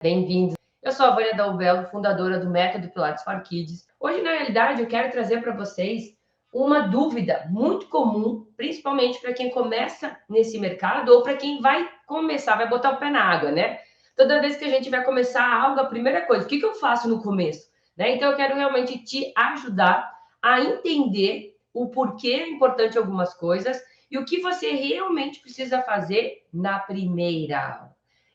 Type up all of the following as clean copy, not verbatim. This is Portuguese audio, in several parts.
Bem-vindos. Eu sou a Vânia Dalbello, fundadora do Método Pilates for Kids. Hoje, na realidade, eu quero trazer para vocês uma dúvida muito comum, principalmente para quem começa nesse mercado ou para quem vai começar, vai botar o pé na água, né? Toda vez que a gente vai começar algo, a primeira coisa, o que eu faço no começo? Né? Então, eu quero realmente te ajudar a entender o porquê é importante algumas coisas e o que você realmente precisa fazer na primeira aula.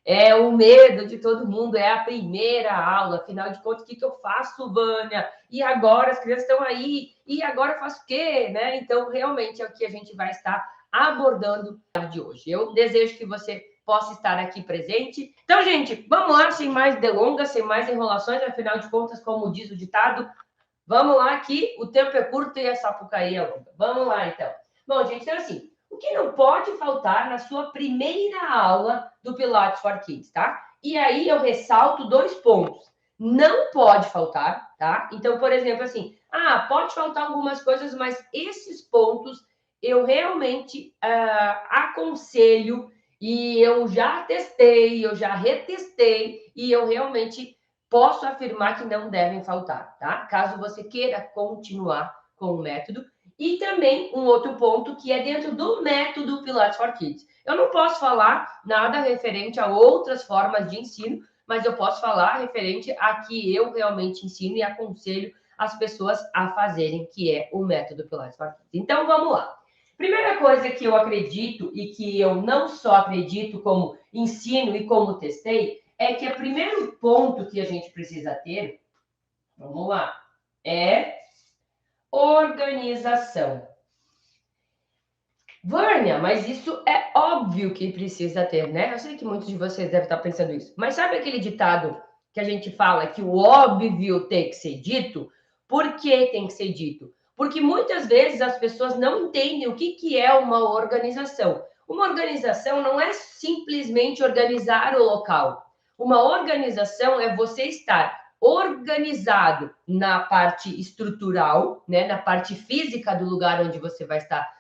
É o medo de todo mundo, é a primeira aula. Afinal de contas, o que eu faço, Vânia? E agora as crianças estão aí, e agora eu faço o quê? Né? Então, realmente é o que a gente vai estar abordando de hoje. Eu desejo que você possa estar aqui presente. Então, gente, vamos lá, sem mais delongas, sem mais enrolações, afinal de contas, como diz o ditado, vamos lá que o tempo é curto e a Sapucaí é longa. Vamos lá, então. Bom, gente, então assim, o que não pode faltar na sua primeira aula do Pilates for Kids, tá? E aí eu ressalto 2 pontos. Não pode faltar, tá? Então, por exemplo, assim, pode faltar algumas coisas, mas esses pontos eu realmente aconselho e eu já testei, eu já retestei e eu realmente posso afirmar que não devem faltar, tá? Caso você queira continuar com o método. E também um outro ponto que é dentro do método Pilates for Kids. Eu não posso falar nada referente a outras formas de ensino, mas eu posso falar referente a que eu realmente ensino e aconselho as pessoas a fazerem, que é o método Pilates for Kids. Então, vamos lá. Primeira coisa que eu acredito e que eu não só acredito, como ensino e como testei, é que o primeiro ponto que a gente precisa ter, vamos lá, é organização. Vânia, mas isso é óbvio que precisa ter, né? Eu sei que muitos de vocês devem estar pensando isso. Mas sabe aquele ditado que a gente fala que o óbvio tem que ser dito? Por que tem que ser dito? Porque muitas vezes as pessoas não entendem o que é uma organização. Uma organização não é simplesmente organizar o local. Uma organização é você estar organizado na parte estrutural, né, na parte física do lugar onde você vai estar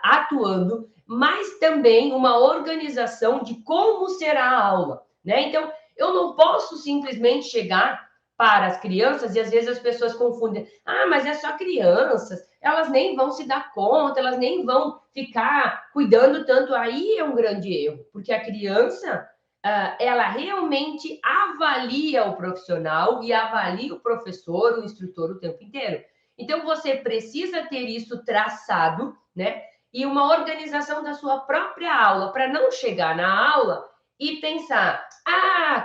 atuando, mas também uma organização de como será a aula, né? Então, eu não posso simplesmente chegar para as crianças e às vezes as pessoas confundem. Mas é só crianças, elas nem vão se dar conta, elas nem vão ficar cuidando tanto. Aí é um grande erro, porque a criança, ela realmente avalia o profissional e avalia o professor, o instrutor o tempo inteiro. Então, você precisa ter isso traçado, né? E uma organização da sua própria aula, para não chegar na aula e pensar,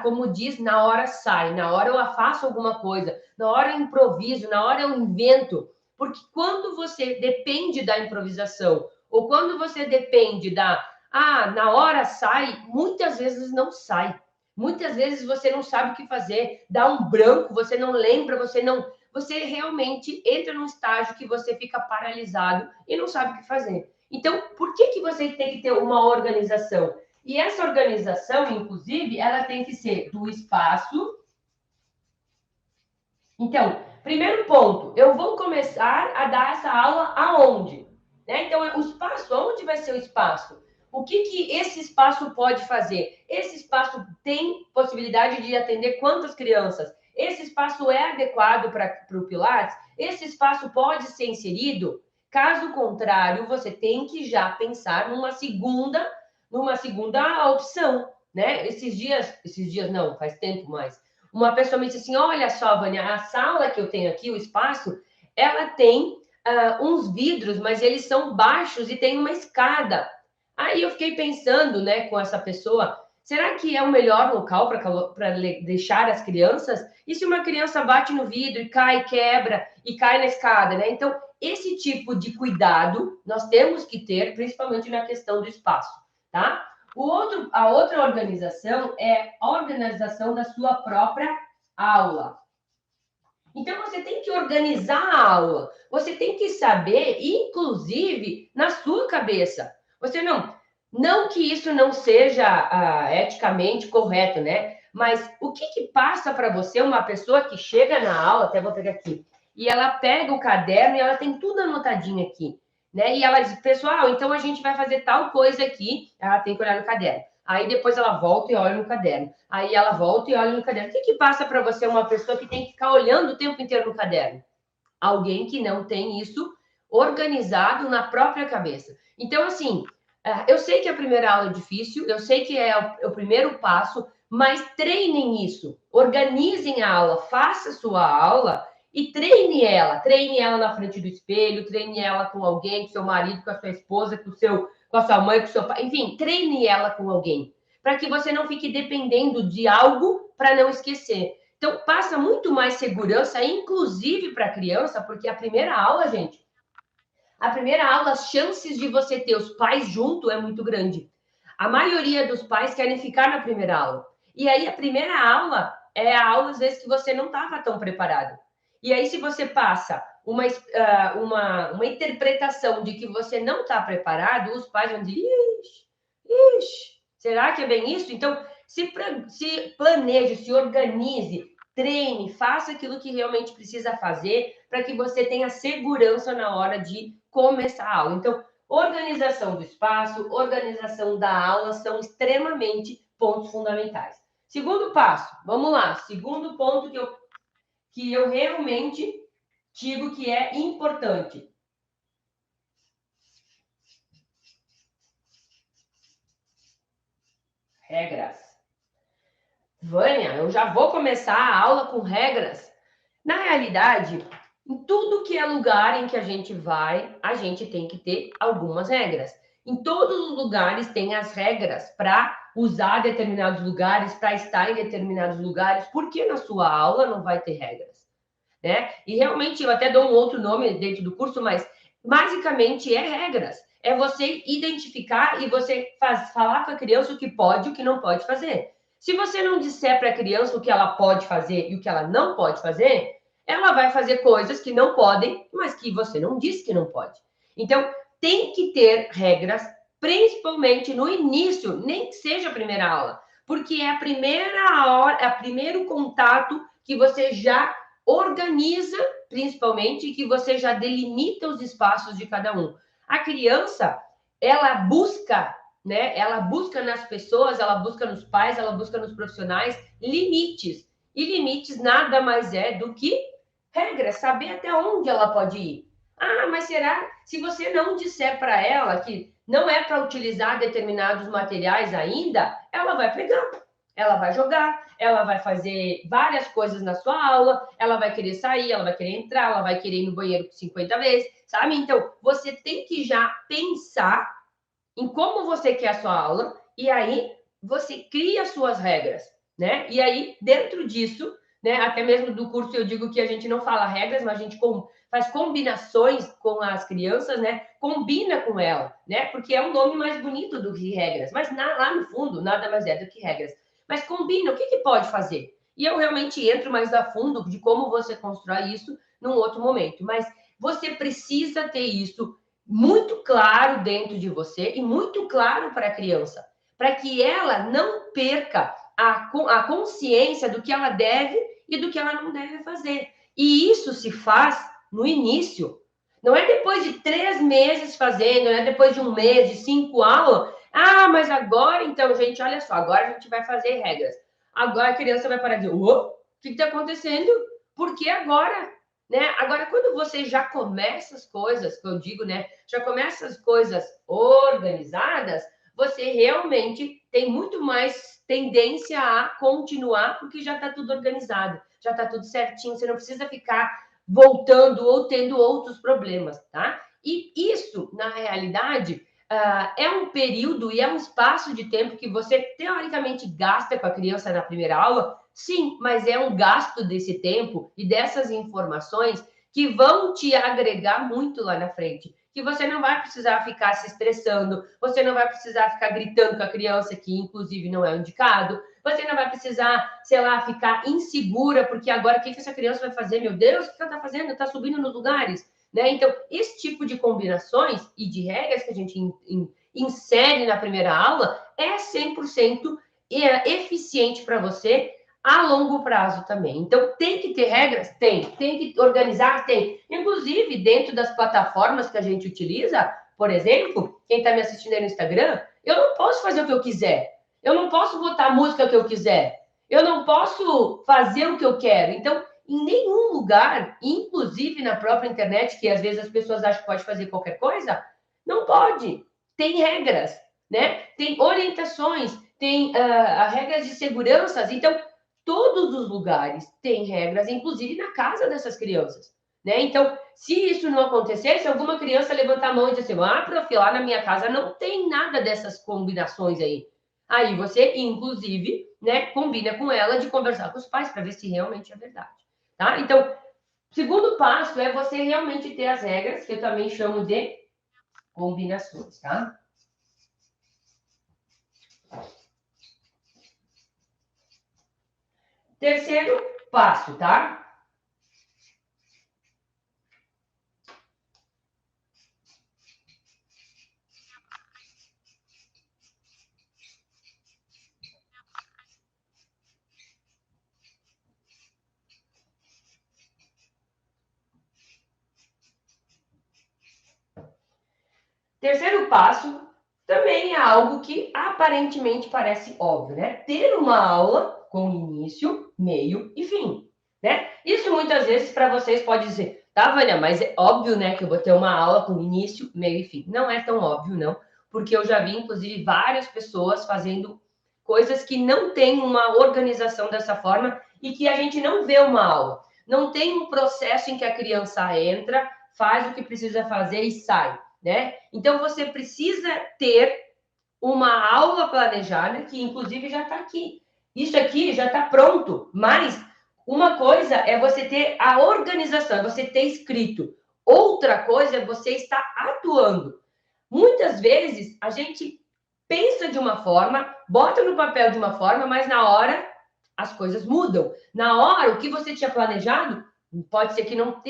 como diz, na hora sai, na hora eu faço alguma coisa, na hora eu improviso, na hora eu invento. Porque quando você depende da improvisação, ou quando você depende na hora sai, muitas vezes não sai. Muitas vezes você não sabe o que fazer, dá um branco, você não lembra, você realmente entra num estágio que você fica paralisado e não sabe o que fazer. Então, por que você tem que ter uma organização? E essa organização, inclusive, ela tem que ser do espaço. Então, primeiro ponto, eu vou começar a dar essa aula aonde? Né? Então, o espaço, onde vai ser o espaço? O que esse espaço pode fazer? Esse espaço tem possibilidade de atender quantas crianças? Esse espaço é adequado para o Pilates? Esse espaço pode ser inserido? Caso contrário, você tem que já pensar numa segunda opção, né? Esses dias não, faz tempo mais. Uma pessoa me disse assim, olha só, Vânia, a sala que eu tenho aqui, o espaço, ela tem uns vidros, mas eles são baixos e tem uma escada. Aí eu fiquei pensando, né, com essa pessoa, será que é o melhor local para deixar as crianças? E se uma criança bate no vidro e cai, quebra e cai na escada, né? Então, esse tipo de cuidado nós temos que ter, principalmente na questão do espaço, tá? A outra organização é a organização da sua própria aula. Então, você tem que organizar a aula. Você tem que saber, inclusive, na sua cabeça. Você não que isso não seja eticamente correto, né? Mas o que passa para você uma pessoa que chega na aula, até vou pegar aqui, e ela pega o caderno e ela tem tudo anotadinho aqui, né? E ela diz, pessoal, então a gente vai fazer tal coisa aqui, ela tem que olhar no caderno. Aí depois ela volta e olha no caderno. Aí ela volta e olha no caderno. O que passa para você uma pessoa que tem que ficar olhando o tempo inteiro no caderno? Alguém que não tem isso organizado na própria cabeça. Então, assim, eu sei que a primeira aula é difícil, eu sei que é o primeiro passo, mas treinem isso. Organizem a aula, faça a sua aula e treine ela. Treine ela na frente do espelho, treine ela com alguém, com seu marido, com a sua esposa, com a sua mãe, com o seu pai. Enfim, treine ela com alguém. Para que você não fique dependendo de algo para não esquecer. Então, passa muito mais segurança, inclusive para a criança, porque a primeira aula, gente, a primeira aula, as chances de você ter os pais junto é muito grande. A maioria dos pais querem ficar na primeira aula. E aí, a primeira aula é a aula, às vezes, que você não estava tão preparado. E aí, se você passa uma interpretação de que você não está preparado, os pais vão dizer, ixi, será que é bem isso? Então, se planeje, se organize, treine, faça aquilo que realmente precisa fazer para que você tenha segurança na hora de começar a aula. Então, organização do espaço, organização da aula são extremamente pontos fundamentais. Segundo passo, vamos lá. Segundo ponto que eu realmente digo que é importante. Regras. Vânia, eu já vou começar a aula com regras. Na realidade, em tudo que é lugar em que a gente vai, a gente tem que ter algumas regras. Em todos os lugares tem as regras para usar determinados lugares, para estar em determinados lugares. Por que na sua aula não vai ter regras? Né? E realmente, eu até dou um outro nome dentro do curso, mas basicamente é regras. É você identificar e você falar com a criança o que pode e o que não pode fazer. Se você não disser para a criança o que ela pode fazer e o que ela não pode fazer, ela vai fazer coisas que não podem, mas que você não disse que não pode. Então, tem que ter regras, principalmente no início, nem que seja a primeira aula, porque é a primeira hora, é o primeiro contato que você já organiza, principalmente, que você já delimita os espaços de cada um. A criança, ela busca, né? Ela busca nas pessoas, ela busca nos pais, ela busca nos profissionais limites. E limites nada mais é do que regras, saber até onde ela pode ir. Ah, mas será? Se você não disser para ela que não é para utilizar determinados materiais ainda, ela vai pegar, ela vai jogar, ela vai fazer várias coisas na sua aula, ela vai querer sair, ela vai querer entrar, ela vai querer ir no banheiro 50 vezes, sabe? Então, você tem que já pensar em como você quer a sua aula e aí você cria as suas regras, né? E aí, dentro disso, né, até mesmo do curso eu digo que a gente não fala regras, mas a gente faz combinações com as crianças, né? Combina com ela, né? Porque é um nome mais bonito do que regras, mas lá no fundo nada mais é do que regras. Mas combina, o que pode fazer? E eu realmente entro mais a fundo de como você constrói isso num outro momento. Mas você precisa ter isso muito claro dentro de você e muito claro para a criança, para que ela não perca a consciência do que ela deve e do que ela não deve fazer. E isso se faz no início. Não é depois de 3 meses fazendo, não é depois de 1 mês, de 5 aulas. Ah, mas agora, então, gente, olha só, agora a gente vai fazer regras. Agora a criança vai parar de dizer, o que está acontecendo? Por que agora? Né? Agora, quando você já começa as coisas, que eu digo, né? Já começa as coisas organizadas, você realmente tem muito mais tendência a continuar, porque já está tudo organizado, já está tudo certinho, você não precisa ficar voltando ou tendo outros problemas, tá? E isso, na realidade, é um período e é um espaço de tempo que você, teoricamente, gasta com a criança na primeira aula, sim, mas é um gasto desse tempo e dessas informações que vão te agregar muito lá na frente. Que você não vai precisar ficar se estressando, você não vai precisar ficar gritando com a criança, que inclusive não é indicado, você não vai precisar, sei lá, ficar insegura, porque agora o que essa criança vai fazer? Meu Deus, o que ela está fazendo? Está subindo nos lugares. Né? Então, esse tipo de combinações e de regras que a gente insere na primeira aula é 100% eficiente para você a longo prazo também. Então, tem que ter regras? Tem. Tem que organizar? Tem. Inclusive, dentro das plataformas que a gente utiliza, por exemplo, quem está me assistindo aí no Instagram, eu não posso fazer o que eu quiser. Eu não posso botar a música que eu quiser. Eu não posso fazer o que eu quero. Então, em nenhum lugar, inclusive na própria internet, que às vezes as pessoas acham que pode fazer qualquer coisa, não pode. Tem regras, né? Tem orientações, tem regras de segurança. Então, todos os lugares têm regras, inclusive na casa dessas crianças, né? Então, se isso não acontecer, se alguma criança levantar a mão e dizer assim, prof, lá na minha casa não tem nada dessas combinações aí. Aí você, inclusive, né, combina com ela de conversar com os pais para ver se realmente é verdade, tá? Então, segundo passo é você realmente ter as regras, que eu também chamo de combinações, tá? Terceiro passo, tá? Terceiro passo também é algo que aparentemente parece óbvio, né? Ter uma aula com início, meio e fim, né? Isso muitas vezes para vocês pode dizer, tá, Vânia, mas é óbvio, né, que eu vou ter uma aula com início, meio e fim. Não é tão óbvio, não, porque eu já vi, inclusive, várias pessoas fazendo coisas que não têm uma organização dessa forma e que a gente não vê uma aula. Não tem um processo em que a criança entra, faz o que precisa fazer e sai, né? Então, você precisa ter uma aula planejada, que inclusive já está aqui. Isso aqui já está pronto, mas uma coisa é você ter a organização, é você ter escrito. Outra coisa é você estar atuando. Muitas vezes a gente pensa de uma forma, bota no papel de uma forma, mas na hora as coisas mudam. Na hora, o que você tinha planejado pode ser que não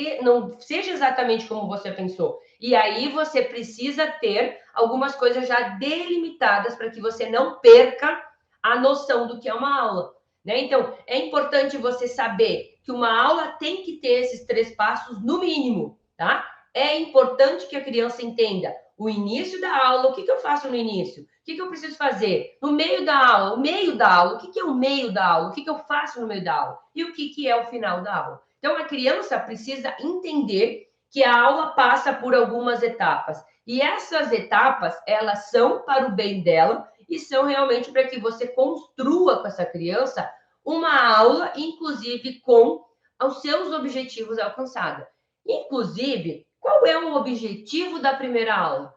seja exatamente como você pensou. E aí você precisa ter algumas coisas já delimitadas para que você não perca a noção do que é uma aula. Né? Então, é importante você saber que uma aula tem que ter esses 3 passos no mínimo, tá? É importante que a criança entenda o início da aula, o que eu faço no início? O que eu preciso fazer? No meio da aula, o meio da aula, o que é o meio da aula? O que eu faço no meio da aula? E o que é o final da aula? Então, a criança precisa entender que a aula passa por algumas etapas. E essas etapas, elas são para o bem dela e são realmente para que você construa com essa criança uma aula, inclusive com os seus objetivos alcançados. Inclusive, qual é o objetivo da primeira aula?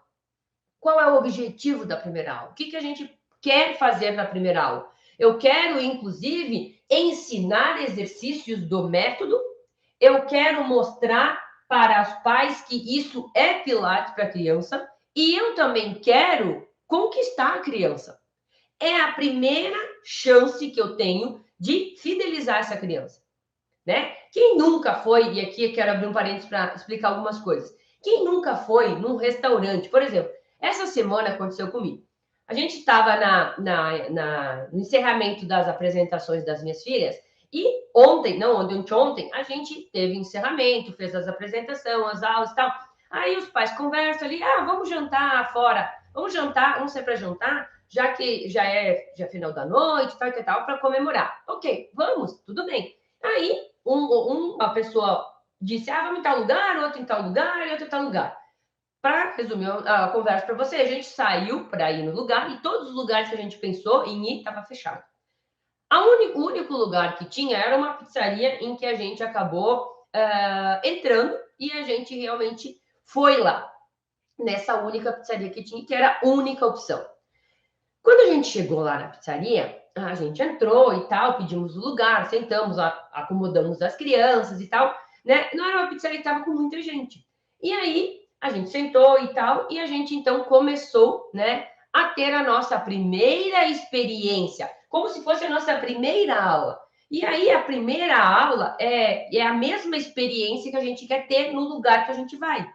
Qual é o objetivo da primeira aula? O que a gente quer fazer na primeira aula? Eu quero, inclusive, ensinar exercícios do método. Eu quero mostrar para os pais que isso é Pilates para a criança. E eu também quero conquistar a criança. É a primeira chance que eu tenho de fidelizar essa criança, né? Quem nunca foi, e aqui eu quero abrir um parênteses para explicar algumas coisas. Quem nunca foi num restaurante, por exemplo, essa semana aconteceu comigo. A gente estava no encerramento das apresentações das minhas filhas, e ontem, não ontem, a gente teve encerramento, fez as apresentações, as aulas e tal. Aí os pais conversam ali, vamos jantar fora, vamos sair para jantar, já que já é final da noite, tal e tal, para comemorar. Ok, vamos, tudo bem. Aí uma pessoa disse, vamos em tal lugar, outro em tal lugar, e outro em tal lugar. Para resumir a conversa para você, a gente saiu para ir no lugar e todos os lugares que a gente pensou em ir estava fechado. O único lugar que tinha era uma pizzaria em que a gente acabou entrando e a gente realmente foi lá, nessa única pizzaria que tinha, que era a única opção. Quando a gente chegou lá na pizzaria, a gente entrou e tal, pedimos o lugar, sentamos, acomodamos as crianças e tal, né? Não era uma pizzaria que estava com muita gente. E aí a gente sentou e tal, e a gente então começou, né, a ter a nossa primeira experiência, como se fosse a nossa primeira aula. E aí a primeira aula é a mesma experiência que a gente quer ter no lugar que a gente vai.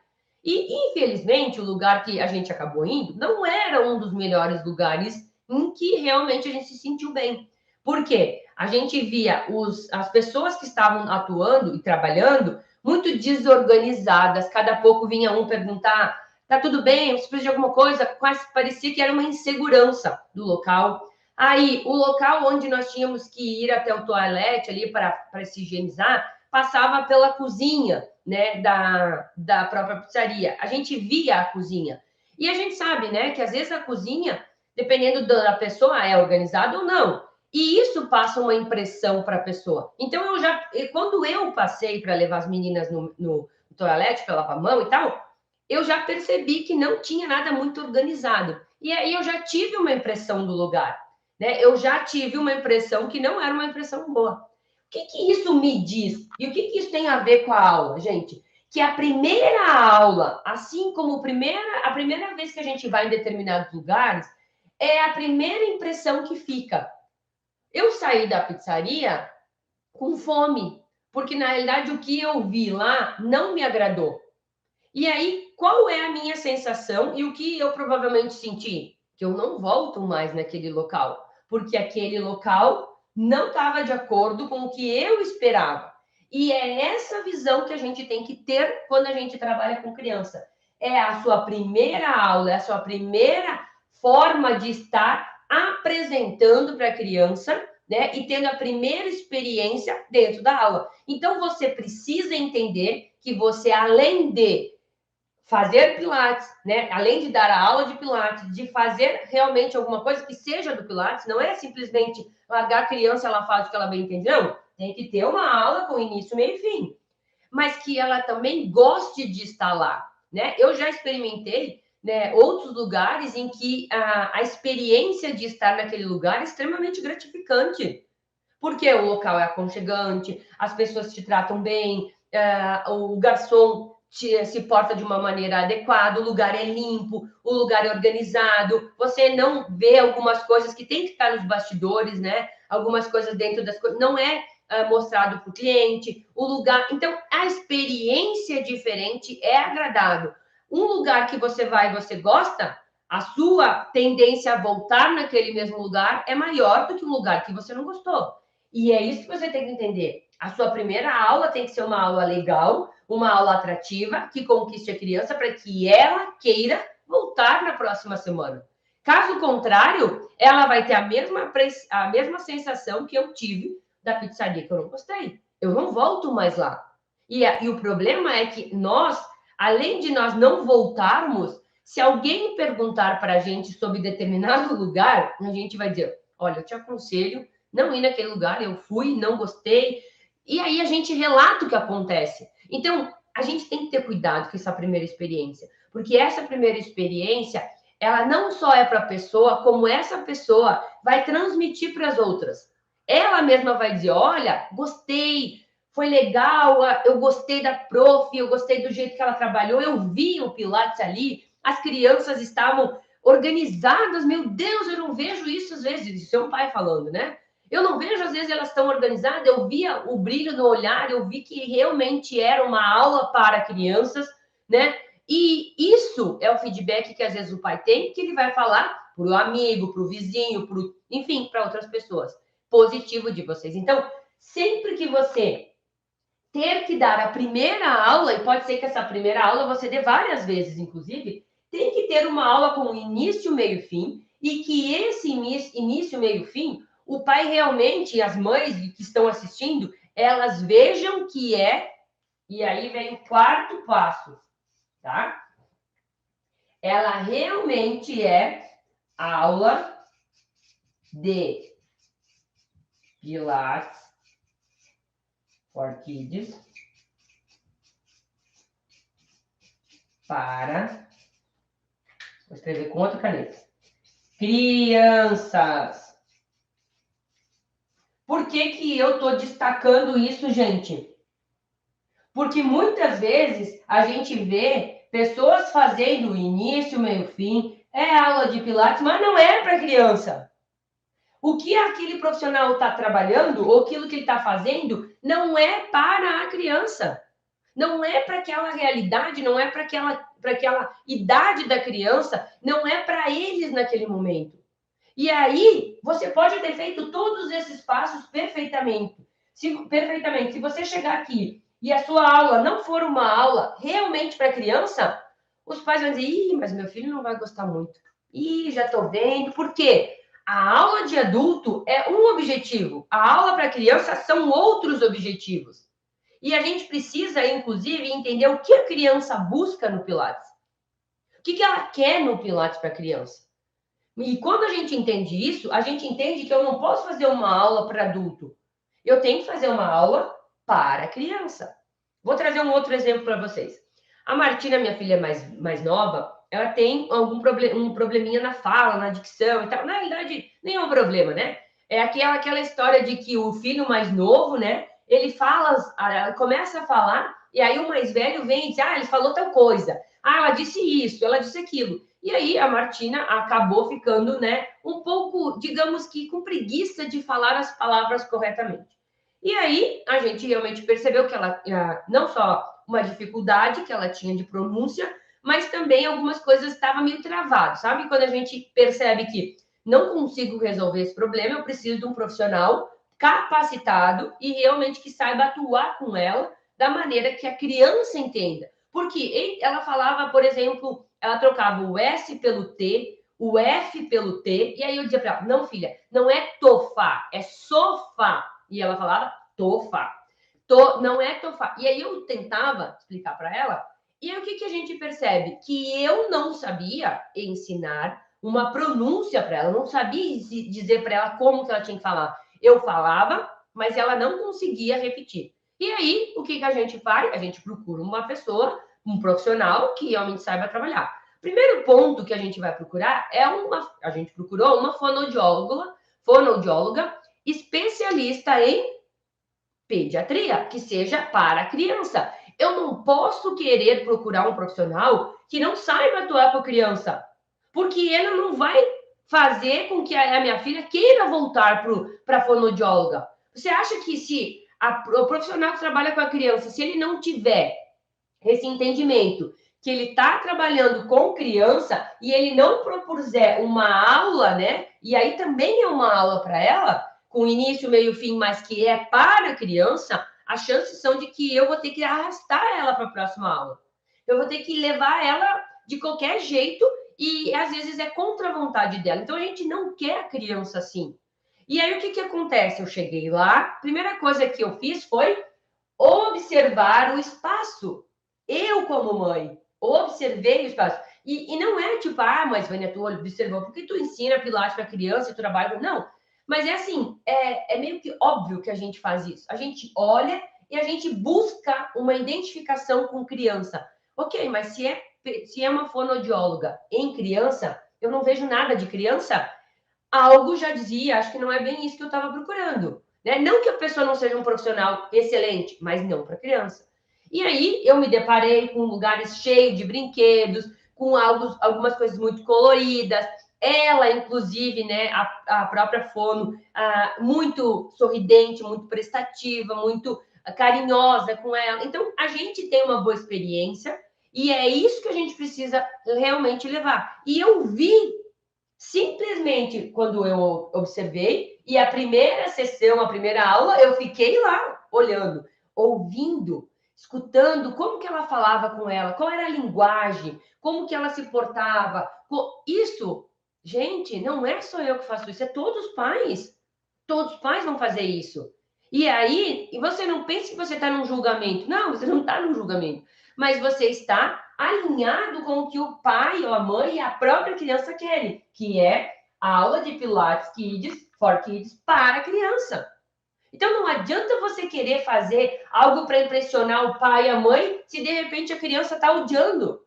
E, infelizmente, o lugar que a gente acabou indo não era um dos melhores lugares em que realmente a gente se sentiu bem. Por quê? A gente via as pessoas que estavam atuando e trabalhando muito desorganizadas. Cada pouco vinha um perguntar: tá tudo bem? Você precisa de alguma coisa? Quase parecia que era uma insegurança do local. Aí, o local onde nós tínhamos que ir até o toalete ali para se higienizar, passava pela cozinha, né, da própria pizzaria. A gente via a cozinha. E a gente sabe, né, que às vezes a cozinha, dependendo da pessoa, é organizada ou não. E isso passa uma impressão para a pessoa. Então, quando eu passei para levar as meninas no toalete para lavar a mão e tal, eu já percebi que não tinha nada muito organizado. E aí eu já tive uma impressão do lugar, né? Eu já tive uma impressão que não era uma impressão boa. O que isso me diz? E o que isso tem a ver com a aula, gente? Que a primeira aula, assim como a primeira vez que a gente vai em determinados lugares, é a primeira impressão que fica. Eu saí da pizzaria com fome, porque na realidade o que eu vi lá não me agradou. E aí, qual é a minha sensação e o que eu provavelmente senti? Que eu não volto mais naquele local, porque aquele local não estava de acordo com o que eu esperava. E é essa visão que a gente tem que ter quando a gente trabalha com criança. É a sua primeira aula, é a sua primeira forma de estar apresentando para a criança, né? E tendo a primeira experiência dentro da aula. Então, você precisa entender que você, além de fazer pilates, né? Além de dar a aula de pilates, de fazer realmente alguma coisa que seja do pilates, não é simplesmente largar a criança, ela faz o que ela bem entende, não. Tem que ter uma aula com início, meio e fim. Mas que ela também goste de estar lá, né? Eu já experimentei, né, outros lugares em que a experiência de estar naquele lugar é extremamente gratificante. Porque o local é aconchegante, as pessoas te tratam bem, o garçom se porta de uma maneira adequada, o lugar é limpo, o lugar é organizado, você não vê algumas coisas que tem que estar nos bastidores, né? Algumas coisas dentro das coisas, não é mostrado para o cliente, o lugar. Então, a experiência diferente é agradável. Um lugar que você vai e você gosta, a sua tendência a voltar naquele mesmo lugar é maior do que um lugar que você não gostou. E é isso que você tem que entender. A sua primeira aula tem que ser uma aula legal, uma aula atrativa, que conquiste a criança para que ela queira voltar na próxima semana. Caso contrário, ela vai ter a mesma sensação que eu tive da pizzaria, que eu não gostei. Eu não volto mais lá. E o problema é que nós, além de nós não voltarmos, se alguém perguntar para a gente sobre determinado lugar, a gente vai dizer: olha, eu te aconselho não ir naquele lugar, eu fui, não gostei. E aí a gente relata o que acontece. Então, a gente tem que ter cuidado com essa primeira experiência, porque essa primeira experiência, ela não só é para a pessoa, como essa pessoa vai transmitir para as outras. Ela mesma vai dizer: olha, gostei, foi legal, eu gostei da prof, eu gostei do jeito que ela trabalhou, eu vi o Pilates ali, as crianças estavam organizadas, meu Deus, eu não vejo isso às vezes, isso é um pai falando, né? Eu não vejo, às vezes, elas estão organizadas, eu via o brilho no olhar, eu vi que realmente era uma aula para crianças, né? E isso é o feedback que, às vezes, o pai tem, que ele vai falar para o amigo, para o vizinho, enfim, para outras pessoas. Positivo de vocês. Então, sempre que você ter que dar a primeira aula, e pode ser que essa primeira aula você dê várias vezes, inclusive, tem que ter uma aula com início, meio e fim, e que esse início, meio e fim, o pai realmente, as mães que estão assistindo, elas vejam que é, e aí vem o quarto passo, tá? Ela realmente é aula de Pilates for Kids para, vou escrever com outra caneta, crianças. Por que eu estou destacando isso, gente? Porque muitas vezes a gente vê pessoas fazendo início, meio, fim, é aula de Pilates, mas não é para criança. O que aquele profissional está trabalhando, ou aquilo que ele está fazendo, não é para a criança. Não é para aquela realidade, não é para aquela idade da criança, não é para eles naquele momento. E aí, você pode ter feito todos esses passos perfeitamente. Perfeitamente. Se você chegar aqui e a sua aula não for uma aula realmente para criança, os pais vão dizer: ih, mas meu filho não vai gostar muito. Ih, já estou vendo. Por quê? A aula de adulto é um objetivo, a aula para criança são outros objetivos. E a gente precisa, inclusive, entender o que a criança busca no Pilates. O que ela quer no Pilates para a criança. E quando a gente entende isso, a gente entende que eu não posso fazer uma aula para adulto. Eu tenho que fazer uma aula para criança. Vou trazer um outro exemplo para vocês. A Martina, minha filha mais nova, ela tem um probleminha na fala, na dicção e tal. Na realidade, nem é um problema, né? É aquela história de que o filho mais novo, né? Ele fala, começa a falar, e aí o mais velho vem e diz: ah, ele falou tal coisa. Ah, ela disse isso, ela disse aquilo. E aí a Martina acabou ficando, né, um pouco, digamos que com preguiça de falar as palavras corretamente. E aí a gente realmente percebeu que ela não só uma dificuldade que ela tinha de pronúncia, mas também algumas coisas estavam meio travadas, sabe? Quando a gente percebe que não consigo resolver esse problema, eu preciso de um profissional capacitado e realmente que saiba atuar com ela da maneira que a criança entenda. Porque ela falava, por exemplo, ela trocava o S pelo T, o F pelo T, e aí eu dizia para ela: não, filha, não é tofá, é sofá. E ela falava tofa. Não é tofá. E aí eu tentava explicar para ela, e aí o que a gente percebe? Que eu não sabia ensinar uma pronúncia para ela, não sabia dizer para ela como que ela tinha que falar. Eu falava, mas ela não conseguia repetir. E aí, o que a gente faz? A gente procura uma pessoa, um profissional que realmente saiba trabalhar. Primeiro ponto que a gente vai procurar a gente procurou uma fonoaudióloga especialista em pediatria, que seja para a criança. Eu não posso querer procurar um profissional que não saiba atuar com a criança, porque ele não vai fazer com que a minha filha queira voltar para a fonoaudióloga. Você acha que se o profissional que trabalha com a criança, se ele não tiver esse entendimento que ele está trabalhando com criança e ele não propuser uma aula, né? E aí também é uma aula para ela, com início, meio, fim, mas que é para a criança, as chances são de que eu vou ter que arrastar ela para a próxima aula. Eu vou ter que levar ela de qualquer jeito e às vezes é contra a vontade dela. Então a gente não quer a criança assim. E aí o que acontece? Eu cheguei lá, a primeira coisa que eu fiz foi observar o espaço. Eu, como mãe, observei o espaço. E não é tipo, ah, mas Vânia, tu observou, porque tu ensina Pilates para criança e tu trabalha. Não. Mas é assim, é meio que óbvio que a gente faz isso. A gente olha e a gente busca uma identificação com criança. Ok, mas se é uma fonoaudióloga em criança, eu não vejo nada de criança, algo já dizia, acho que não é bem isso que eu estava procurando. Né? Não que a pessoa não seja um profissional excelente, mas não para criança. E aí eu me deparei com lugares cheios de brinquedos, com algumas coisas muito coloridas. Ela, inclusive, né, a própria fono, muito sorridente, muito prestativa, muito carinhosa com ela. Então, a gente tem uma boa experiência e é isso que a gente precisa realmente levar. E eu vi simplesmente quando eu observei, e a primeira sessão, a primeira aula, eu fiquei lá olhando, ouvindo, escutando como que ela falava com ela, qual era a linguagem, como que ela se portava. Isso, gente, não é só eu que faço isso, é todos os pais. Todos os pais vão fazer isso. E aí, e você não pense que você está num julgamento. Não, você não está num julgamento. Mas você está alinhado com o que o pai ou a mãe e a própria criança querem, que é a aula de Pilates Kids for Kids para a criança. Então não adianta você querer fazer algo para impressionar o pai e a mãe se de repente a criança está odiando.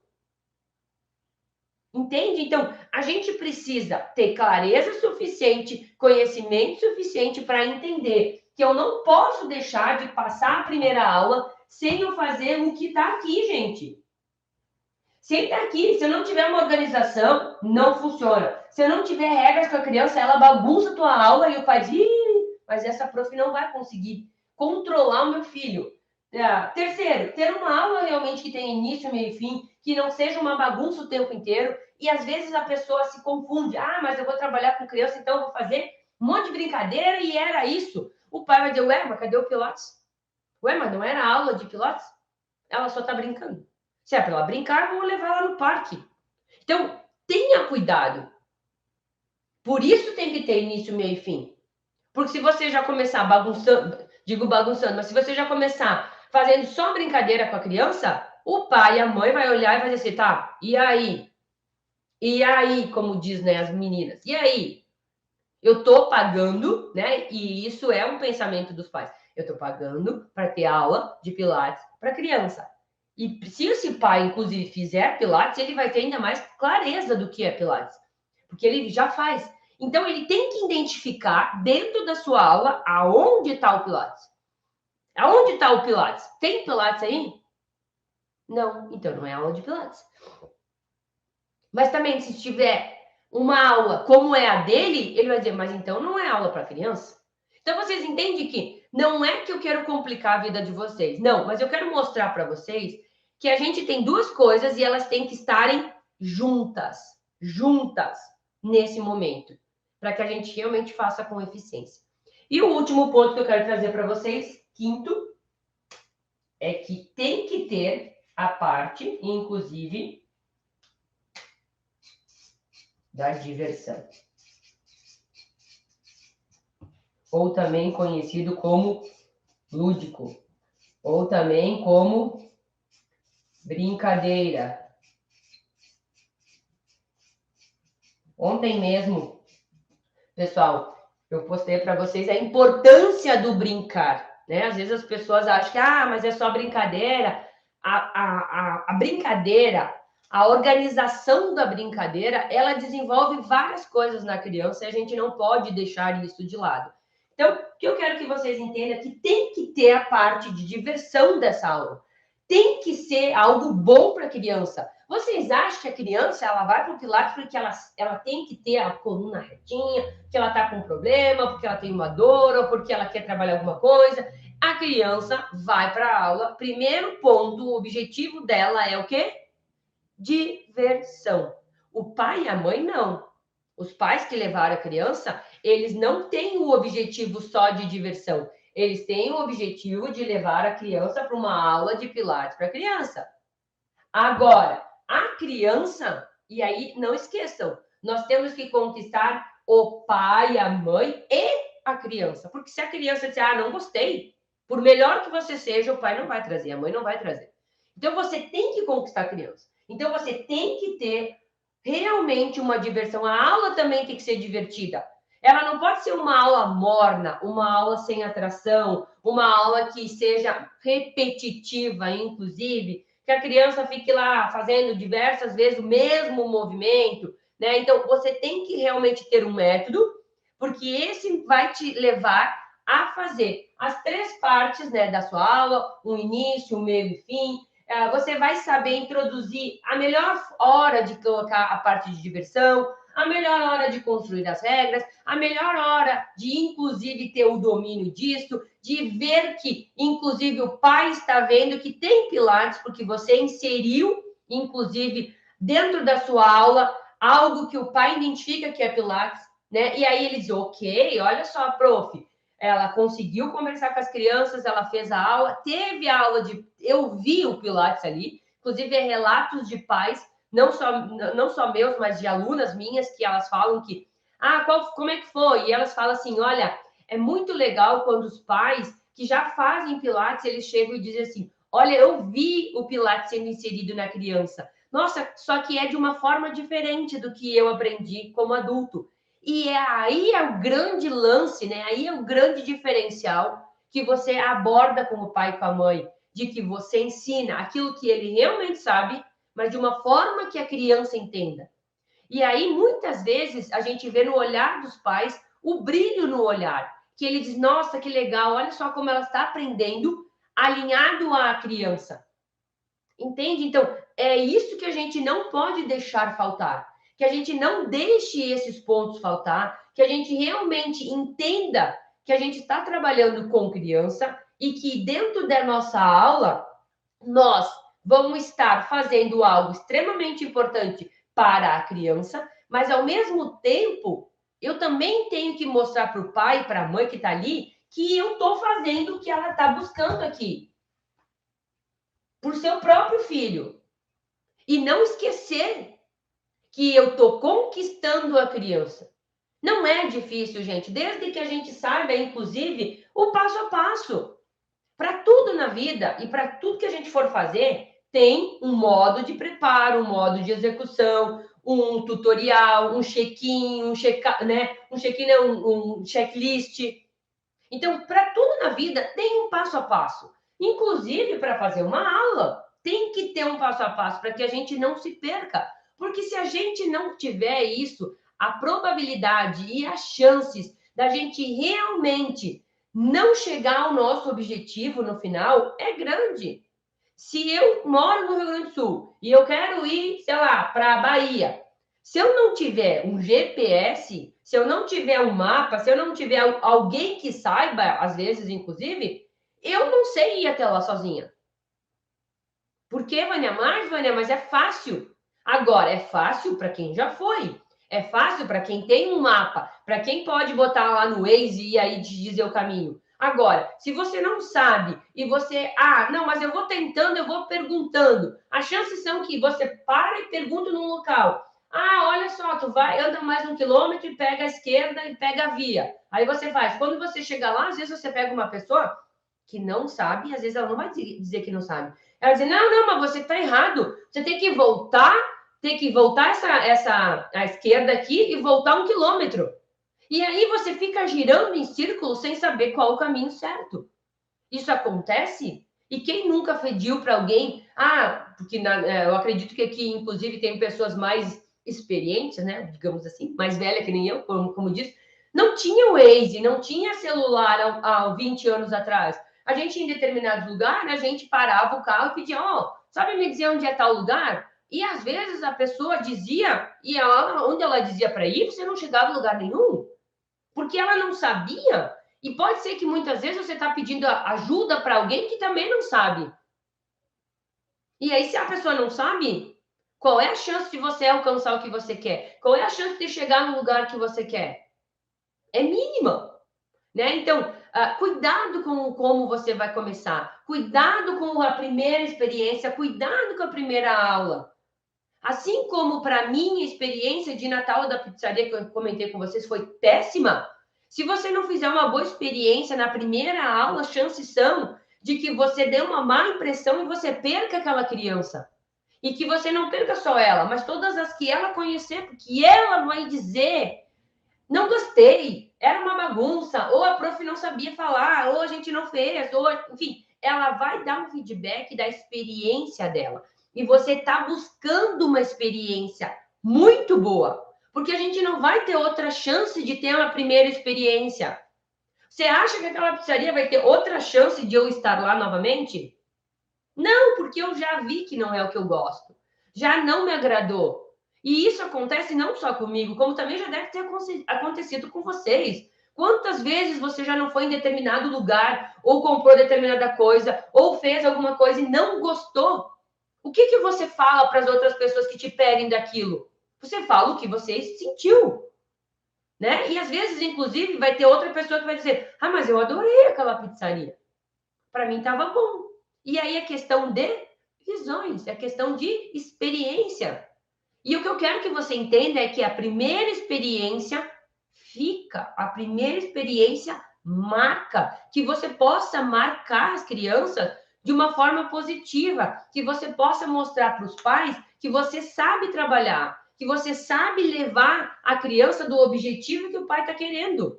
Entende? Então, a gente precisa ter clareza suficiente, conhecimento suficiente para entender que eu não posso deixar de passar a primeira aula sem eu fazer o que está aqui, gente. Se está aqui, se eu não tiver uma organização, não funciona. Se eu não tiver regras com a criança, ela bagunça a tua aula e o pai diz, mas essa prof não vai conseguir controlar o meu filho. Terceiro, ter uma aula realmente que tenha início, meio e fim, que não seja uma bagunça o tempo inteiro. E às vezes a pessoa se confunde. Ah, mas eu vou trabalhar com criança, então eu vou fazer um monte de brincadeira e era isso. O pai vai dizer, ué, mas cadê o Pilates? Ué, mas não era aula de Pilates? Ela só está brincando. Se é para ela brincar, vamos levar ela no parque. Então, tenha cuidado. Por isso tem que ter início, meio e fim. Porque se você já começar bagunçando, digo bagunçando, mas se você já começar fazendo só brincadeira com a criança, o pai e a mãe vai olhar e vai dizer assim, tá, e aí? E aí, como diz, né, as meninas, e aí? Eu tô pagando, né? E isso é um pensamento dos pais. Eu tô pagando para ter aula de Pilates para criança. E se esse pai, inclusive, fizer Pilates, ele vai ter ainda mais clareza do que é Pilates, porque ele já faz. Então, ele tem que identificar dentro da sua aula aonde está o Pilates. Aonde está o Pilates? Tem Pilates aí? Não, então não é aula de Pilates. Mas também, se tiver uma aula como é a dele, ele vai dizer, mas então não é aula para criança? Então vocês entendem que não é que eu quero complicar a vida de vocês, não, mas eu quero mostrar para vocês que a gente tem duas coisas e elas têm que estarem juntas nesse momento, para que a gente realmente faça com eficiência. E o último ponto que eu quero trazer para vocês, quinto, é que tem que ter a parte, inclusive, da diversão. Ou também conhecido como lúdico, ou também como brincadeira. Ontem mesmo, pessoal, eu postei para vocês a importância do brincar, né? Às vezes as pessoas acham que, mas é só brincadeira. A brincadeira, a organização da brincadeira, ela desenvolve várias coisas na criança e a gente não pode deixar isso de lado. Então, o que eu quero que vocês entendam é que tem que ter a parte de diversão dessa aula. Tem que ser algo bom para a criança. Vocês acham que a criança ela vai para o Pilates porque ela tem que ter a coluna retinha, porque ela está com um problema, porque ela tem uma dor ou porque ela quer trabalhar alguma coisa? A criança vai para a aula. Primeiro ponto, o objetivo dela é o quê? Diversão. O pai e a mãe não. Os pais que levaram a criança, eles não têm o objetivo só de diversão. Eles têm o objetivo de levar a criança para uma aula de Pilates para criança. Agora, a criança, e aí não esqueçam, nós temos que conquistar o pai, a mãe e a criança. Porque se a criança disser, não gostei, por melhor que você seja, o pai não vai trazer, a mãe não vai trazer. Então você tem que conquistar a criança. Então você tem que ter realmente uma diversão. A aula também tem que ser divertida. Ela não pode ser uma aula morna, uma aula sem atração, uma aula que seja repetitiva, inclusive, que a criança fique lá fazendo diversas vezes o mesmo movimento, né? Então, você tem que realmente ter um método, porque esse vai te levar a fazer as três partes, né, da sua aula, o início, o meio e fim. Você vai saber introduzir a melhor hora de colocar a parte de diversão, a melhor hora de construir as regras, a melhor hora de, inclusive, ter o domínio disso, de ver que, inclusive, o pai está vendo que tem Pilates, porque você inseriu, inclusive, dentro da sua aula, algo que o pai identifica que é Pilates, né? E aí ele diz, ok, olha só, prof, ela conseguiu conversar com as crianças, ela fez a aula, teve a aula de... Eu vi o Pilates ali, inclusive relatos de pais, não só meus, mas de alunas minhas, que elas falam que, como é que foi? E elas falam assim, olha, é muito legal quando os pais que já fazem Pilates, eles chegam e dizem assim, olha, eu vi o Pilates sendo inserido na criança. Nossa, só que é de uma forma diferente do que eu aprendi como adulto. E aí é o grande lance, né? Aí é o grande diferencial que você aborda com o pai e com a mãe, de que você ensina aquilo que ele realmente sabe, mas de uma forma que a criança entenda. E aí, muitas vezes, a gente vê no olhar dos pais o brilho no olhar, que ele diz, nossa, que legal, olha só como ela está aprendendo, alinhado à criança. Entende? Então, é isso que a gente não pode deixar faltar. Que a gente não deixe esses pontos faltar, que a gente realmente entenda que a gente está trabalhando com criança e que dentro da nossa aula, nós vamos estar fazendo algo extremamente importante para a criança, mas ao mesmo tempo, eu também tenho que mostrar para o pai e para a mãe que está ali que eu estou fazendo o que ela está buscando aqui, por seu próprio filho. E não esquecer que eu estou conquistando a criança. Não é difícil, gente, desde que a gente saiba, inclusive, o passo a passo. Para tudo na vida e para tudo que a gente for fazer, tem um modo de preparo, um modo de execução, um tutorial, um check-in, um check-in é um checklist. Então, para tudo na vida, tem um passo a passo. Inclusive, para fazer uma aula, tem que ter um passo a passo para que a gente não se perca. Porque se a gente não tiver isso, a probabilidade e as chances da gente realmente não chegar ao nosso objetivo no final é grande. Se eu moro no Rio Grande do Sul e eu quero ir, sei lá, para a Bahia, se eu não tiver um GPS, se eu não tiver um mapa, se eu não tiver alguém que saiba, às vezes, inclusive, eu não sei ir até lá sozinha. Por que, Vânia? Mas é fácil. Agora, é fácil para quem já foi. É fácil para quem tem um mapa, para quem pode botar lá no Waze e aí te dizer o caminho. Agora, se você não sabe e você, não, mas eu vou tentando, eu vou perguntando. As chances são que você para e pergunta num local. Olha só, tu vai, anda mais 1 quilômetro e pega a esquerda e pega a via. Aí você faz. Quando você chega lá, às vezes você pega uma pessoa que não sabe, e às vezes ela não vai dizer que não sabe. Ela diz, não, mas você está errado. Você tem que voltar a esquerda aqui e voltar 1 quilômetro. E aí você fica girando em círculo sem saber qual o caminho certo. Isso acontece? E quem nunca pediu para alguém? Porque eu acredito que aqui, inclusive, tem pessoas mais experientes, né? Digamos assim, mais velha que nem eu, como disse. Não tinha Waze, não tinha celular há 20 anos atrás. A gente, em determinados lugares, a gente parava o carro e pedia, sabe me dizer onde é tal lugar? E às vezes a pessoa dizia, e onde ela dizia para ir, você não chegava a lugar nenhum. Porque ela não sabia. E pode ser que muitas vezes você está pedindo ajuda para alguém que também não sabe. E aí, se a pessoa não sabe, qual é a chance de você alcançar o que você quer? Qual é a chance de chegar no lugar que você quer? É mínima. Né? Então, cuidado com como você vai começar. Cuidado com a primeira experiência. Cuidado com a primeira aula. Assim como para mim a experiência de Natal da pizzaria que eu comentei com vocês foi péssima, se você não fizer uma boa experiência na primeira aula, chances são de que você dê uma má impressão e você perca aquela criança. E que você não perca só ela, mas todas as que ela conhecer, porque ela vai dizer: não gostei, era uma bagunça, ou a prof não sabia falar, ou a gente não fez, ou enfim, ela vai dar um feedback da experiência dela. E você está buscando uma experiência muito boa, porque a gente não vai ter outra chance de ter uma primeira experiência. Você acha que aquela pizzaria vai ter outra chance de eu estar lá novamente? Não, porque eu já vi que não é o que eu gosto. Já não me agradou. E isso acontece não só comigo, como também já deve ter acontecido com vocês. Quantas vezes você já não foi em determinado lugar, ou comprou determinada coisa, ou fez alguma coisa e não gostou? O que você fala para as outras pessoas que te pedem daquilo? Você fala o que você sentiu, né? E às vezes, inclusive, vai ter outra pessoa que vai dizer: mas eu adorei aquela pizzaria. Para mim estava bom. E aí é questão de visões, é questão de experiência. E o que eu quero que você entenda é que a primeira experiência fica, a primeira experiência marca, que você possa marcar as crianças de uma forma positiva, que você possa mostrar para os pais que você sabe trabalhar, que você sabe levar a criança do objetivo que o pai está querendo.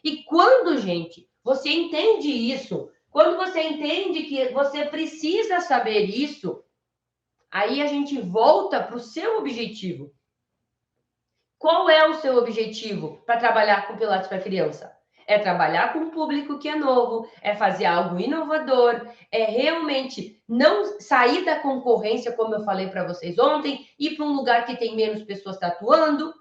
E quando, gente, você entende isso, quando você entende que você precisa saber isso, aí a gente volta para o seu objetivo. Qual é o seu objetivo para trabalhar com Pilates para criança? É trabalhar com um público que é novo, é fazer algo inovador, é realmente não sair da concorrência, como eu falei para vocês ontem, ir para um lugar que tem menos pessoas tatuando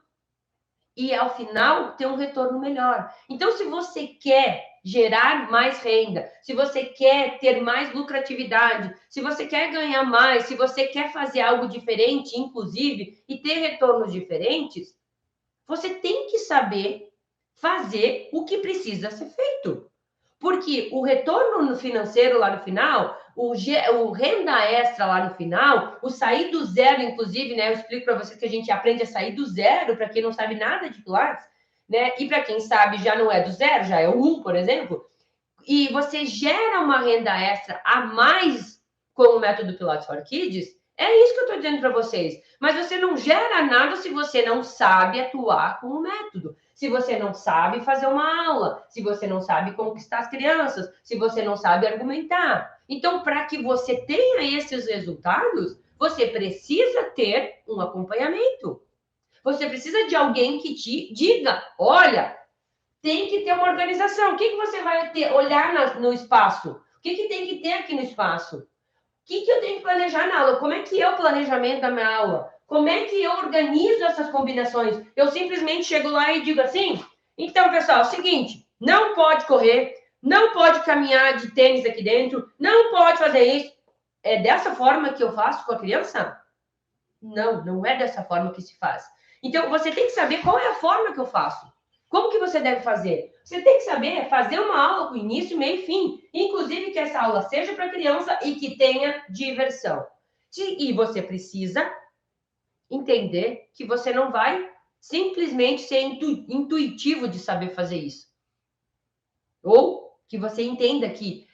e, ao final, ter um retorno melhor. Então, se você quer gerar mais renda, se você quer ter mais lucratividade, se você quer ganhar mais, se você quer fazer algo diferente, inclusive, e ter retornos diferentes, você tem que saber fazer o que precisa ser feito. Porque o retorno financeiro lá no final, o renda extra lá no final, o sair do zero, inclusive, né? Eu explico para vocês que a gente aprende a sair do zero, para quem não sabe nada de Pilates, né? E para quem sabe, já não é do 0, já é o 1, por exemplo. E você gera uma renda extra a mais com o método Pilates for Kids, é isso que eu estou dizendo para vocês. Mas você não gera nada se você não sabe atuar com o método. Se você não sabe fazer uma aula, se você não sabe conquistar as crianças, se você não sabe argumentar. Então, para que você tenha esses resultados, você precisa ter um acompanhamento. Você precisa de alguém que te diga, olha, tem que ter uma organização. O que você vai ter, olhar no espaço? O que tem que ter aqui no espaço? O que eu tenho que planejar na aula? Como é que é o planejamento da minha aula? Como é que eu organizo essas combinações? Eu simplesmente chego lá e digo assim, então, pessoal, é o seguinte, não pode correr, não pode caminhar de tênis aqui dentro, não pode fazer isso. É dessa forma que eu faço com a criança? Não, não é dessa forma que se faz. Então, você tem que saber qual é a forma que eu faço. Como que você deve fazer? Você tem que saber fazer uma aula com início, meio e fim. Inclusive que essa aula seja para criança e que tenha diversão. E você precisa entender que você não vai simplesmente ser intuitivo de saber fazer isso. Ou que você entenda que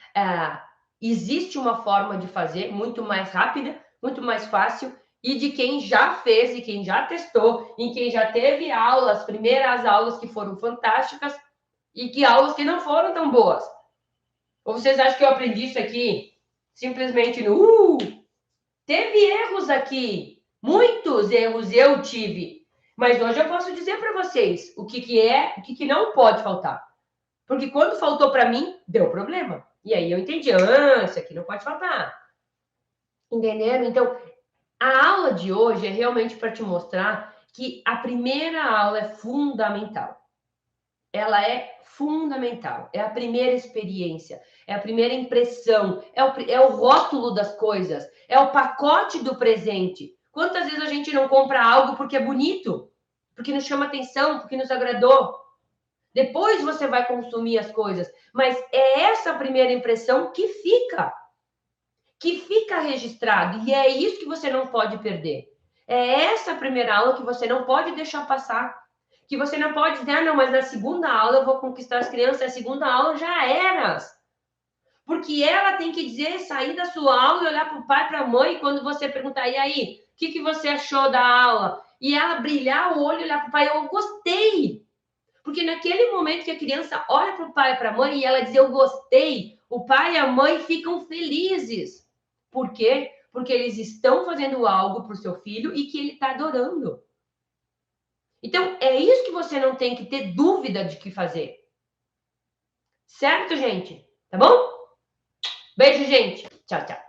existe uma forma de fazer muito mais rápida, muito mais fácil, e de quem já fez, e quem já testou, e quem já teve aulas, primeiras aulas que foram fantásticas, e que aulas que não foram tão boas. Ou vocês acham que eu aprendi isso aqui simplesmente no... Teve erros aqui, muitos erros eu tive, mas hoje eu posso dizer para vocês o que é, o que não pode faltar. Porque quando faltou para mim, deu problema. E aí eu entendi, isso aqui não pode faltar. Entenderam? Então, a aula de hoje é realmente para te mostrar que a primeira aula é fundamental. Ela é fundamental. É a primeira experiência, é a primeira impressão, é o rótulo das coisas, é o pacote do presente. Quantas vezes a gente não compra algo porque é bonito, porque nos chama atenção, porque nos agradou? Depois você vai consumir as coisas, mas é essa primeira impressão que fica registrado, e é isso que você não pode perder. É essa primeira aula que você não pode deixar passar, que você não pode dizer, não, mas na segunda aula eu vou conquistar as crianças, a segunda aula já era. Porque ela tem que dizer, sair da sua aula e olhar para o pai, para a mãe, e quando você perguntar, e aí, o que você achou da aula? E ela brilhar o olho e olhar para o pai, eu gostei. Porque naquele momento que a criança olha para o pai e para a mãe e ela diz, eu gostei, o pai e a mãe ficam felizes. Por quê? Porque eles estão fazendo algo para o seu filho e que ele está adorando. Então, é isso que você não tem que ter dúvida de que fazer. Certo, gente? Tá bom? Beijo, gente. Tchau, tchau.